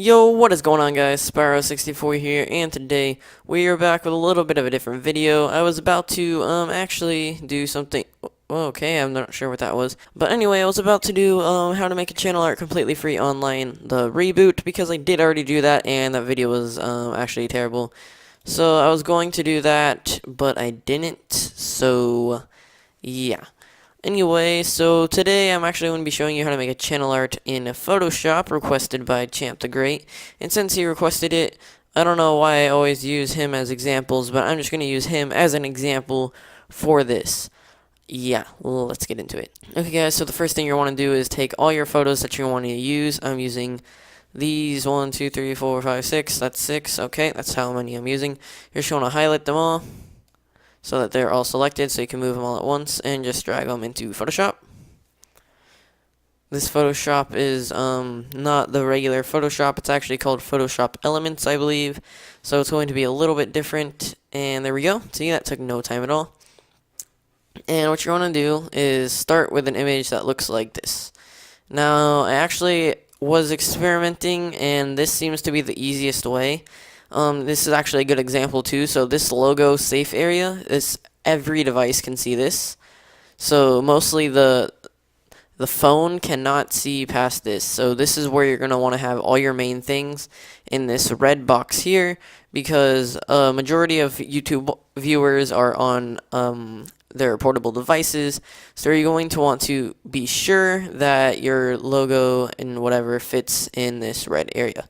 Yo, what is going on, guys? Sparrow64 here, and today we are back with a little bit of a different video. I was about to actually do something. Okay, I'm not sure what that was, but anyway, I was about to do how to make a channel art completely free online, the reboot, because I did already do that, and that video was actually terrible. So I was going to do that, but I didn't. So yeah. Anyway, so today I'm actually going to be showing you how to make a channel art in Photoshop requested by Champ the Great. And since he requested it, I don't know why I always use him as examples, but I'm just going to use him as an example for this. Yeah, well, let's get into it. Okay, guys, so the first thing you want to do is take all your photos that you want to use. I'm using these 1, 2, 3, 4, 5, 6. That's 6. Okay, that's how many I'm using. You're just going to highlight them all so that they're all selected, so you can move them all at once and just drag them into Photoshop. This Photoshop is not the regular Photoshop. It's actually called Photoshop Elements, I believe. So it's going to be a little bit different. And there we go. See, that took no time at all. And what you want to do is start with an image that looks like this. Now, I actually was experimenting, and this seems to be the easiest way. This is actually a good example too. So this logo safe area, every device can see this. So mostly the phone cannot see past this. So this is where you're going to want to have all your main things in this red box here, because a majority of YouTube viewers are on their portable devices. So you're going to want to be sure that your logo and whatever fits in this red area.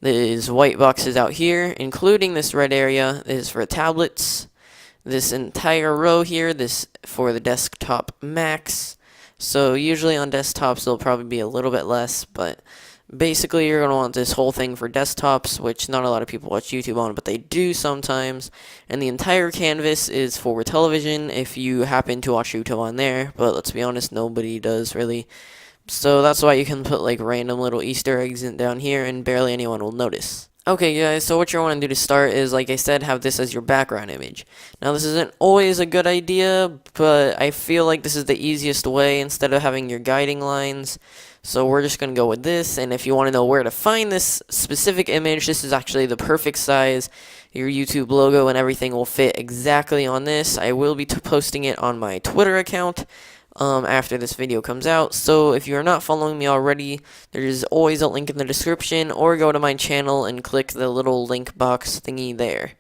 These white boxes out here, including this red area, is for tablets. This entire row here, this for the desktop Macs. So usually on desktops it'll probably be a little bit less, but basically you're going to want this whole thing for desktops, which not a lot of people watch YouTube on, but they do sometimes. And the entire canvas is for television if you happen to watch YouTube on there, but let's be honest, nobody does really. So that's why you can put like random little Easter eggs down here and barely anyone will notice. Okay guys, so what you want to do to start is, like I said, have this as your background image. Now this isn't always a good idea, but I feel like this is the easiest way instead of having your guiding lines. So we're just going to go with this, and if you want to know where to find this specific image, this is actually the perfect size. Your YouTube logo and everything will fit exactly on this. I will be posting it on my Twitter account after this video comes out. So if you are not following me already, there's always a link in the description, or go to my channel and click the little link box thingy there.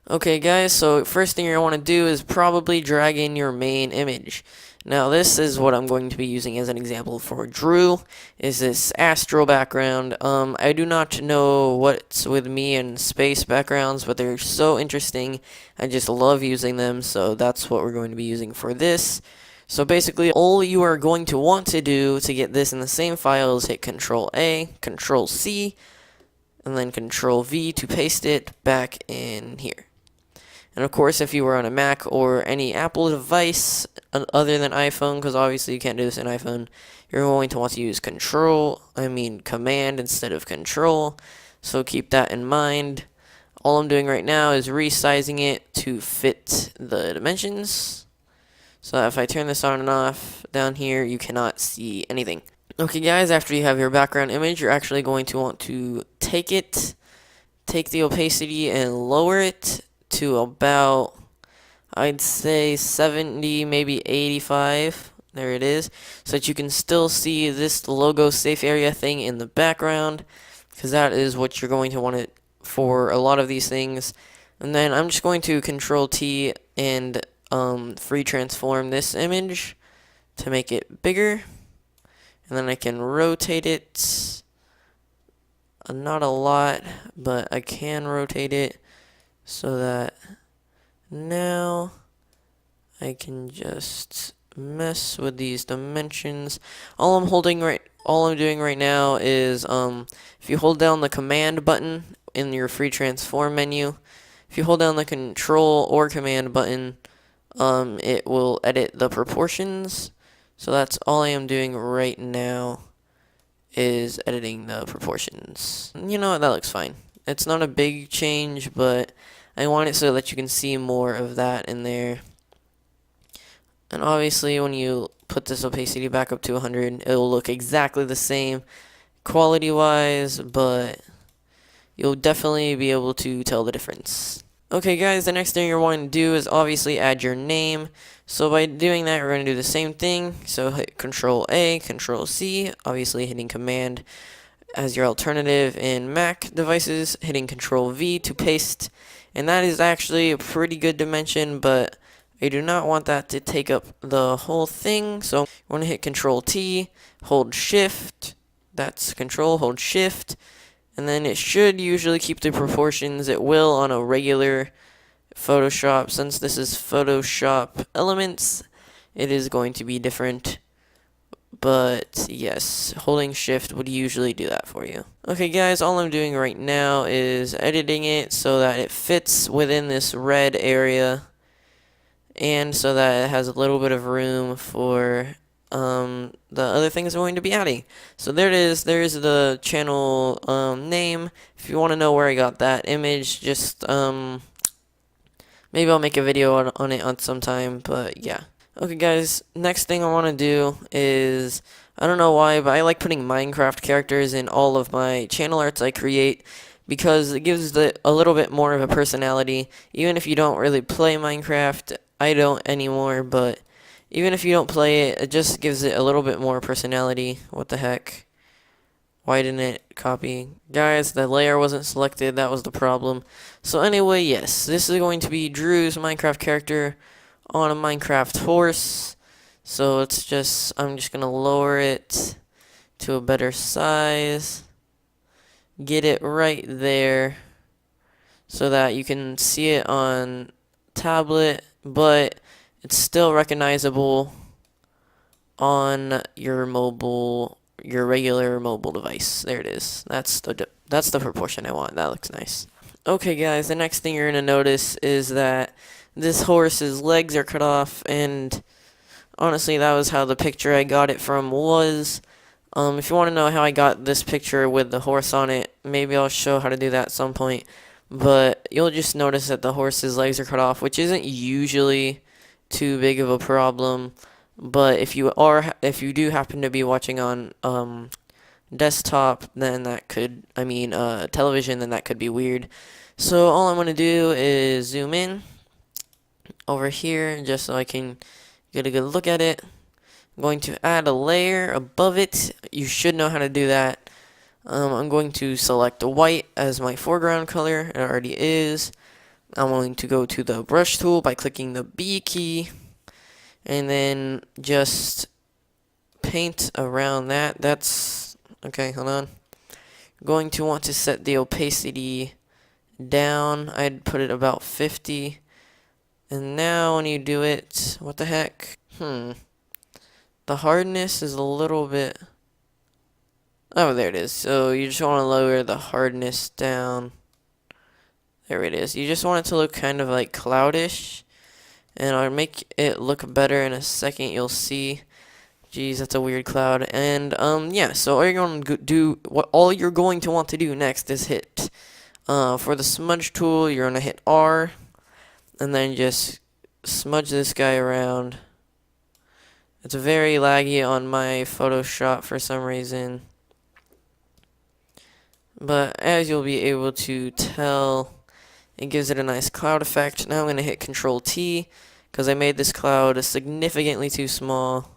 Okay guys, so first thing you want to do is probably drag in your main image. Now this is what I'm going to be using as an example for Drew, is this astral background. I do not know what's with me and space backgrounds, but they're so interesting. I just love using them, so that's what we're going to be using for this. So basically, all you are going to want to do to get this in the same file is hit Control A, Control C, and then Control V to paste it back in here. And of course, if you were on a Mac or any Apple device other than iPhone, because obviously you can't do this in iPhone, you're going to want to use Command instead of Control. So keep that in mind. All I'm doing right now is resizing it to fit the dimensions. So if I turn this on and off down here, you cannot see anything. Okay guys, after you have your background image, you're actually going to want to take the opacity and lower it to about, I'd say 70, maybe 85. There it is. So that you can still see this logo safe area thing in the background, because that is what you're going to want it for a lot of these things. And then I'm just going to Control T and free transform this image to make it bigger, and then I can rotate it, not a lot, but I can rotate it so that now I can just mess with these dimensions. All I'm doing right now is if you hold down the command button in your free transform menu, if you hold down the control or command button, it will edit the proportions. So that's all I am doing right now, is editing the proportions. You know what, that looks fine. It's not a big change, but I want it so that you can see more of that in there. And obviously when you put this opacity back up to 100, it will look exactly the same, quality wise, but you'll definitely be able to tell the difference. Okay guys, the next thing you're wanting to do is obviously add your name. So by doing that, we're going to do the same thing. So hit Control A, Control C, obviously hitting Command as your alternative in Mac devices, hitting Control V to paste. And that is actually a pretty good dimension, but I do not want that to take up the whole thing. So you want to hit Control T, hold Shift, that's Control, hold Shift, and then it should usually keep the proportions. It will on a regular Photoshop. Since this is Photoshop Elements, it is going to be different. But yes, holding Shift would usually do that for you. Okay guys, all I'm doing right now is editing it so that it fits within this red area, and so that it has a little bit of room for the other things I'm going to be adding. So there it is. There's the channel name. If you want to know where I got that image, just maybe I'll make a video on it on some time, but yeah. Okay guys, next thing I want to do is, I don't know why, but I like putting Minecraft characters in all of my channel arts I create, because it gives it a little bit more of a personality. Even if you don't really play Minecraft, I don't anymore, but even if you don't play it, it just gives it a little bit more personality. What the heck? Why didn't it copy? Guys, the layer wasn't selected, that was the problem. So anyway, yes, this is going to be Drew's Minecraft character on a Minecraft horse. So I'm just gonna lower it to a better size. Get it right there so that you can see it on tablet, but it's still recognizable on your regular mobile device. There it is. That's the proportion I want. That looks nice. Okay guys, the next thing you're gonna notice is that this horse's legs are cut off, and honestly that was how the picture I got it from was. If you want to know how I got this picture with the horse on it, maybe I'll show how to do that at some point. But you'll just notice that the horse's legs are cut off, which isn't usually too big of a problem. But if you do happen to be watching on desktop, then that could, television, then that could be weird. So all I'm going to do is zoom in over here just so I can get a good look at it. I'm going to add a layer above it. You should know how to do that. I'm going to select white as my foreground color. It already is. I'm going to go to the brush tool by clicking the B key, and then just paint around that. That's okay. Hold on. I'm going to want to set the opacity down. I'd put it about 50. And now when you do it, what the heck? The hardness is a little bit... Oh, there it is. So you just want to lower the hardness down. There it is. You just want it to look kind of like cloudish. And I'll make it look better in a second. You'll see. Jeez, that's a weird cloud. And yeah. So all you're going to want to do next is hit for the smudge tool. You're gonna hit R, and then just smudge this guy around. It's very laggy on my Photoshop for some reason. But as you'll be able to tell, it gives it a nice cloud effect. Now I'm going to hit Control T because I made this cloud significantly too small.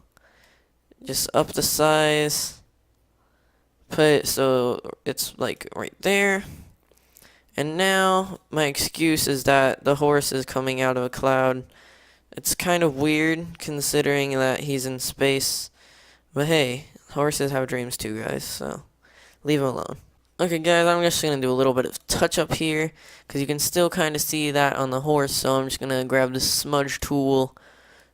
Just up the size. Put it so it's like right there. And now my excuse is that the horse is coming out of a cloud. It's kind of weird considering that he's in space. But hey, horses have dreams too, guys, so leave him alone. Okay, guys, I'm just going to do a little bit of touch-up here, because you can still kind of see that on the horse, so I'm just going to grab the smudge tool,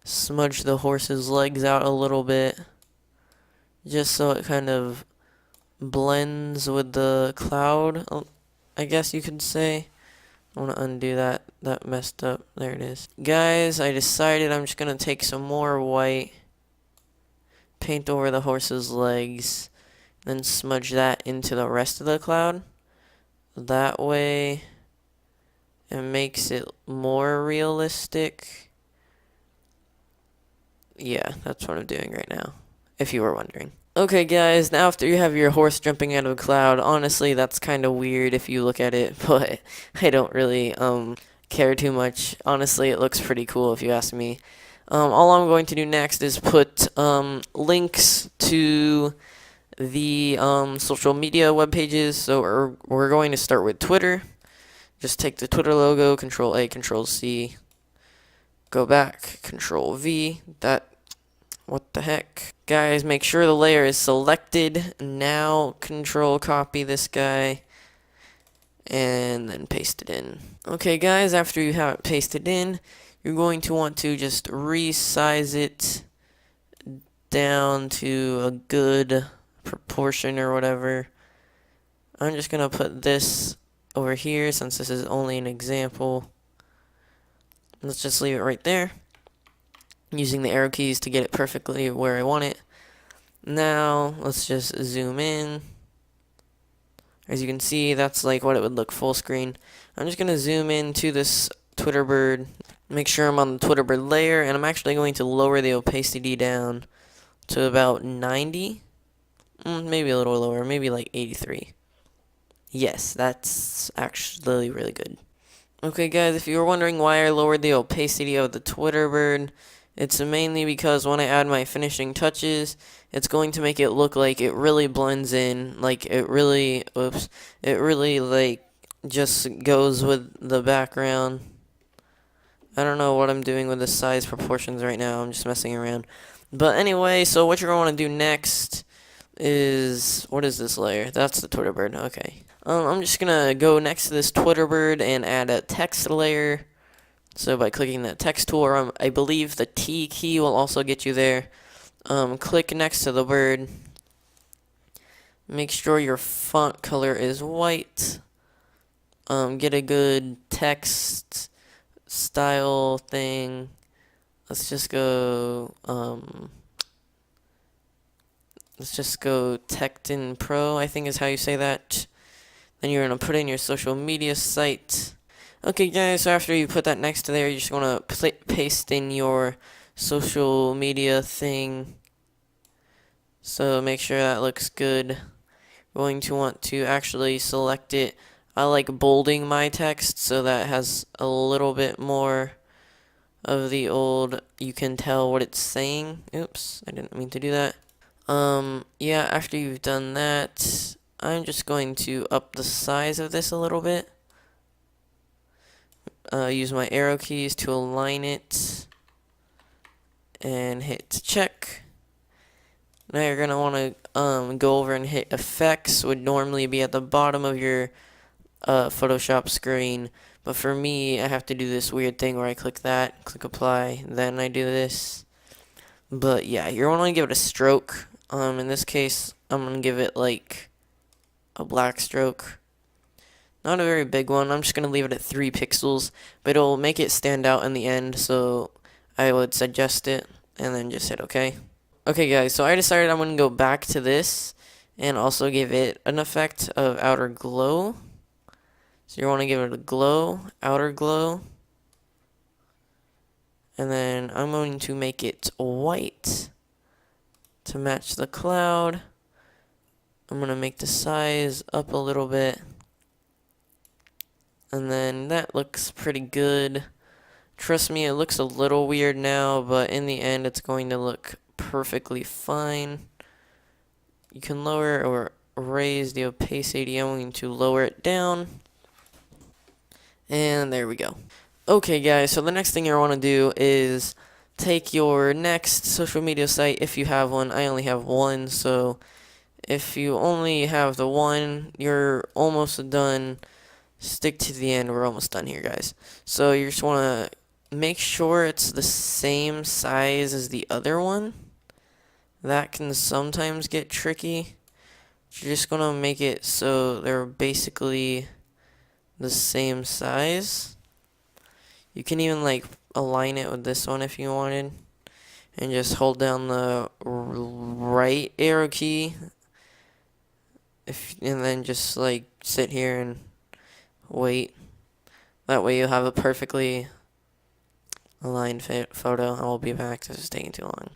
smudge the horse's legs out a little bit, just so it kind of blends with the cloud, I guess you could say. I want to undo that. That messed up. There it is. Guys, I decided I'm just going to take some more white, paint over the horse's legs, then smudge that into the rest of the cloud. That way, it makes it more realistic. Yeah, that's what I'm doing right now, if you were wondering. Okay, guys, now after you have your horse jumping out of a cloud, honestly, that's kind of weird if you look at it, but I don't really care too much. Honestly, it looks pretty cool if you ask me. All I'm going to do next is put links to the social media web pages. So we're going to start with Twitter. Just take the Twitter logo, Control A, Control C, go back, Control V. What the heck? Guys, make sure the layer is selected. Now control copy this guy and then paste it in. Okay guys, after you have it pasted in, you're going to want to just resize it down to a good proportion or whatever. I'm just gonna put this over here since this is only an example. Let's just leave it right there, using the arrow keys to get it perfectly where I want it. Now, let's just zoom in. As you can see, that's like what it would look full screen. I'm just going to zoom in to this Twitter bird, make sure I'm on the Twitter bird layer, and I'm actually going to lower the opacity down to about 90. Maybe a little lower, maybe like 83. Yes, that's actually really good. Okay guys, if you were wondering why I lowered the opacity of the Twitter bird, it's mainly because when I add my finishing touches, it's going to make it look like it really blends in, like it really, like just goes with the background. I don't know what I'm doing with the size proportions right now, I'm just messing around. But anyway, so what you're going to want to do next is, what is this layer? That's the Twitter bird, okay. I'm just going to go next to this Twitter bird and add a text layer. So by clicking that text tool, or I believe the T key will also get you there. Click next to the bird. Make sure your font color is white. Get a good text style thing. Let's just go Tecton Pro, I think is how you say that. Then you're gonna put in your social media site. Okay guys, so after you put that next to there, you're just gonna paste in your social media thing. So make sure that looks good. You're going to want to actually select it. I like bolding my text so that has a little bit more of the old, you can tell what it's saying. Oops, I didn't mean to do that. Yeah, after you've done that, I'm just going to up the size of this a little bit. Use my arrow keys to align it and hit check. Now you're going to want to go over and hit effects, would normally be at the bottom of your Photoshop screen, but for me I have to do this weird thing where I click that, click apply, then I do this. But yeah, you're going to give it a stroke. In this case I'm going to give it like a black stroke. Not a very big one. I'm just going to leave it at 3 pixels, but it'll make it stand out in the end, so I would suggest it, and then just hit OK. Okay guys, so I decided I'm going to go back to this, and also give it an effect of outer glow. So you want to give it a glow, outer glow, and then I'm going to make it white to match the cloud. I'm going to make the size up a little bit. And then that looks pretty good. Trust me, it looks a little weird now, but in the end it's going to look perfectly fine. You can lower or raise the opacity. I'm going to lower it down. And there we go. Okay guys, so the next thing you want to do is take your next social media site, if you have one. I only have one, so if you only have the one, you're almost done. Stick to the end. We're almost done here, guys. So you just want to make sure it's the same size as the other one. That can sometimes get tricky. You're just going to make it so they're basically the same size. You can even like align it with this one if you wanted, and just hold down the right arrow key, and then just like sit here and wait. That way you'll have a perfectly aligned photo. I will be back. This is taking too long.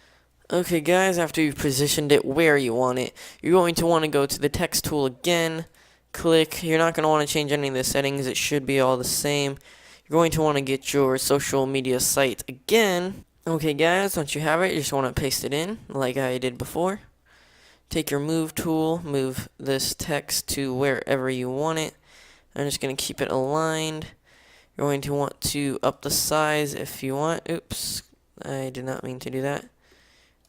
Okay guys, after you've positioned it where you want it, you're going to want to go to the text tool again, click. You're not going to want to change any of the settings, it should be all the same. You're going to want to get your social media site again. Okay guys, once you have it, you just want to paste it in like I did before. Take your move tool, move this text to wherever you want it. I'm just going to keep it aligned. You're going to want to up the size if you want. Oops, I did not mean to do that.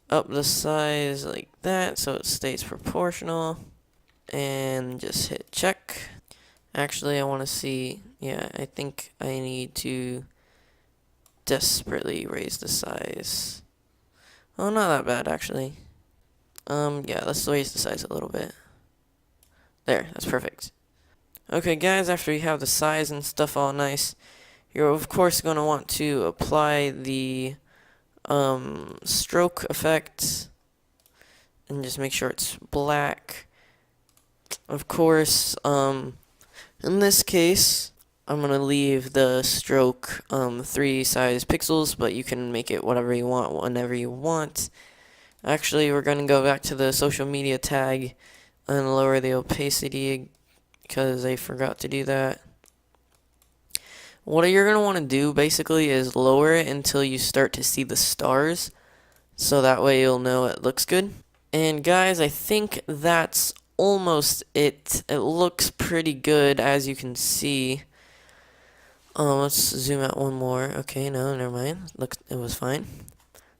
Up the size like that so it stays proportional. And just hit check. Actually, I want to see, yeah, I think I need to desperately raise the size. Oh, not that bad actually. Yeah, let's raise the size a little bit. There, that's perfect. Okay guys, after you have the size and stuff all nice, you're of course going to want to apply the stroke effect and just make sure it's black. Of course, in this case, I'm going to leave the stroke 3 size pixels, but you can make it whatever you want, whenever you want. Actually, we're going to go back to the social media tag and lower the opacity because I forgot to do that. What you're going to want to do basically is lower it until you start to see the stars, so that way you'll know it looks good. And guys, I think that's almost it. It looks pretty good as you can see. Let's zoom out one more. Okay, no, never mind. Look, it was fine.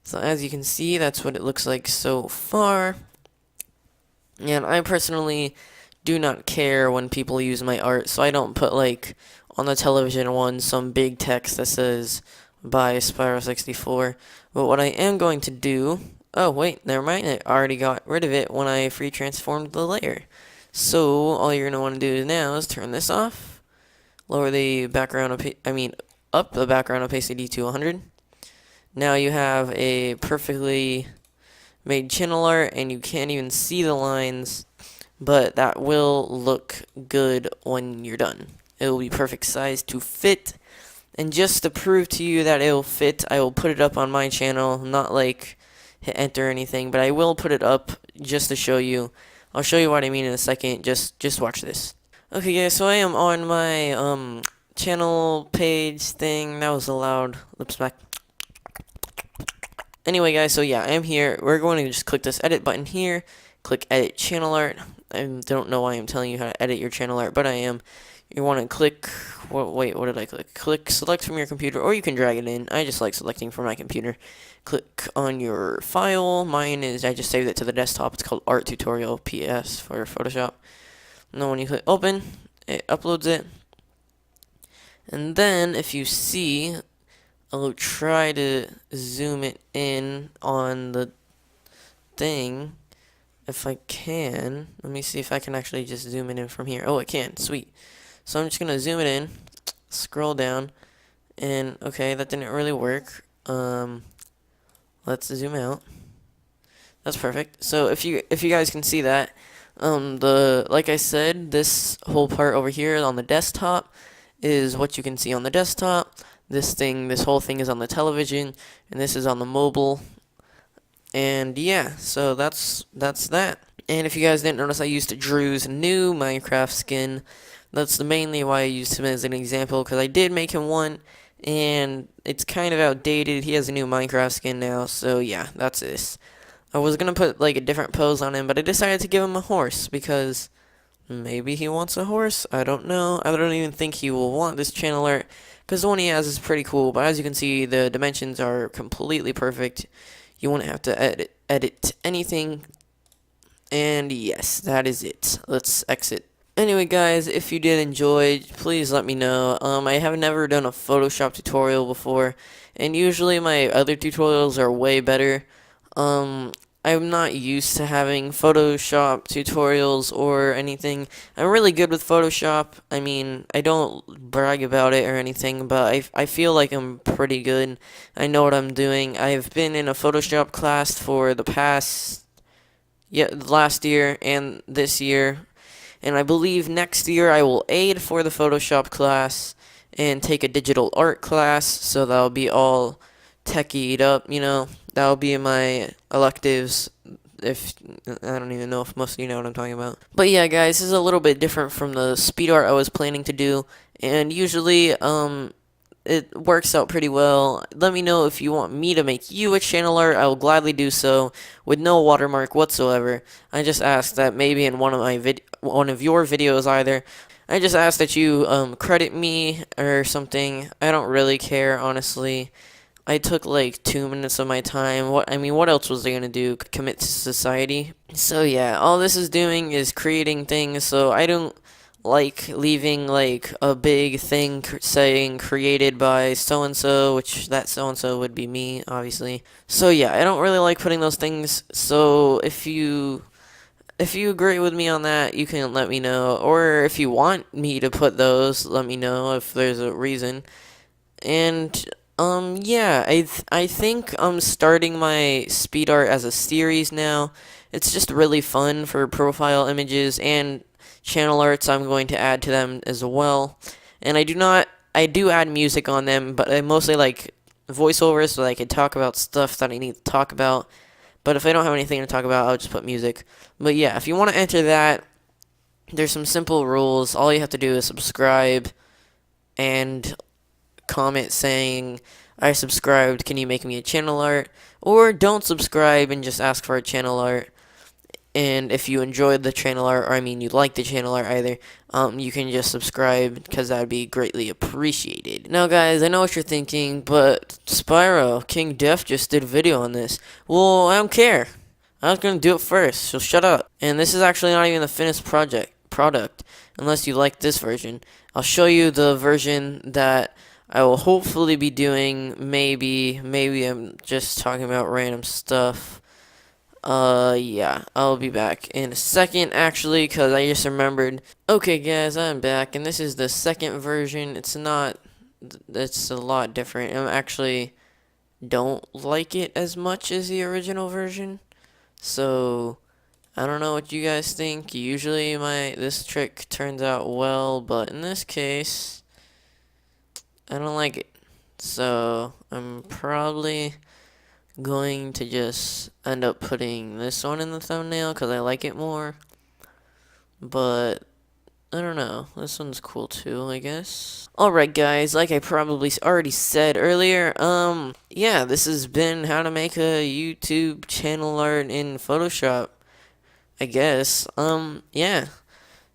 So as you can see, that's what it looks like so far. And I personally do not care when people use my art, so I don't put like on the television one some big text that says by Spyro64. But what I am going to do, oh wait, never mind, I already got rid of it when I free transformed the layer. So all you're gonna want to do now is turn this off, lower the background up the background opacity to 100. Now you have a perfectly made channel art and you can't even see the lines, but that will look good when you're done. It will be perfect size to fit. And just to prove to you that it will fit, I will put it up on my channel, not like hit enter or anything, but I will put it up just to show you. I'll show you what I mean in a second. Just watch this. Okay guys, so I am on my channel page thing. That was a loud lip smack. Anyway guys, so yeah, I am here. We're going to just click this edit button here. Click edit channel art. I don't know why I'm telling you how to edit your channel art, but I am. You want to click, wait, what did I click? Click select from your computer, or you can drag it in. I just like selecting from my computer. Click on your file. Mine is, I just saved it to the desktop. It's called Art Tutorial PS for Photoshop. And then when you click open, it uploads it. And then if you see, I'll try to zoom it in on the thing if I can. Let me see if I can actually just zoom it in from here. Oh, I can. Sweet. So I'm just going to zoom it in, scroll down, and okay, that didn't really work. Let's zoom out. That's perfect. So if you guys can see that, like I said, this whole part over here on the desktop is what you can see on the desktop. This whole thing is on the television, and this is on the mobile. And yeah, so that's that. And if you guys didn't notice, I used Drew's new Minecraft skin. That's mainly why I used him as an example, because I did make him one, and it's kind of outdated. He has a new Minecraft skin now, so yeah, that's this. I was going to put like a different pose on him, but I decided to give him a horse, because maybe he wants a horse. I don't know. I don't even think he will want this channel art, because the one he has is pretty cool, but as you can see, the dimensions are completely perfect. You won't have to edit anything. And yes, that is it. Let's exit. Anyway guys, if you did enjoy, please let me know. I have never done a Photoshop tutorial before, and usually my other tutorials are way better. I'm not used to having Photoshop tutorials or anything. I'm really good with Photoshop. I mean, I don't brag about it or anything, but I feel like I'm pretty good. I know what I'm doing. I've been in a Photoshop class for the past, last year and this year. And I believe next year I will aid for the Photoshop class and take a digital art class, so that'll be all techied up, you know. that'll be my electives. If I don't even know if most of you know what I'm talking about. But yeah, guys, this is a little bit different from the speed art I was planning to do, and usually it works out pretty well. Let me know if you want me to make you a channel art. I will gladly do so with no watermark whatsoever. I just ask that maybe in one of your videos either. I just ask that you credit me or something. I don't really care, honestly. I took like 2 minutes of my time. What else was I gonna do? Commit to society? So yeah, all this is doing is creating things. So I don't like leaving like a big thing saying created by so and so, which that so and so would be me, obviously. So yeah, I don't really like putting those things. So if you agree with me on that, you can let me know. Or if you want me to put those, let me know if there's a reason. And yeah, I think I'm starting my speed art as a series now. It's just really fun for profile images and channel arts. I'm going to add to them as well. And I do add music on them, but I mostly like voiceovers so that I can talk about stuff that I need to talk about. But if I don't have anything to talk about, I'll just put music. But yeah, if you want to enter that, there's some simple rules. All you have to do is subscribe and comment saying, I subscribed, can you make me a channel art? Or don't subscribe and just ask for a channel art. And if you enjoyed the channel art, or I mean you like the channel art either, you can just subscribe because that would be greatly appreciated. Now guys, I know what you're thinking, but Spyro, King Def just did a video on this. Well, I don't care. I was going to do it first, so shut up. And this is actually not even the finished product, unless you like this version. I'll show you the version that I will hopefully be doing. Maybe I'm just talking about random stuff. Yeah, I'll be back in a second, actually, because I just remembered. Okay, guys, I'm back, and this is the second version. It's a lot different. I actually don't like it as much as the original version, so I don't know what you guys think. Usually this trick turns out well, but in this case, I don't like it. So I'm probably going to just end up putting this one in the thumbnail because I like it more. But I don't know. This one's cool too, I guess. Alright guys, like I probably already said earlier, yeah, this has been how to make a YouTube channel art in Photoshop, I guess. Yeah.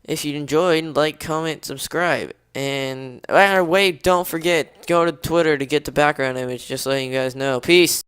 If you enjoyed, like, comment, subscribe. And wait, don't forget, go to Twitter to get the background image, just letting you guys know. Peace.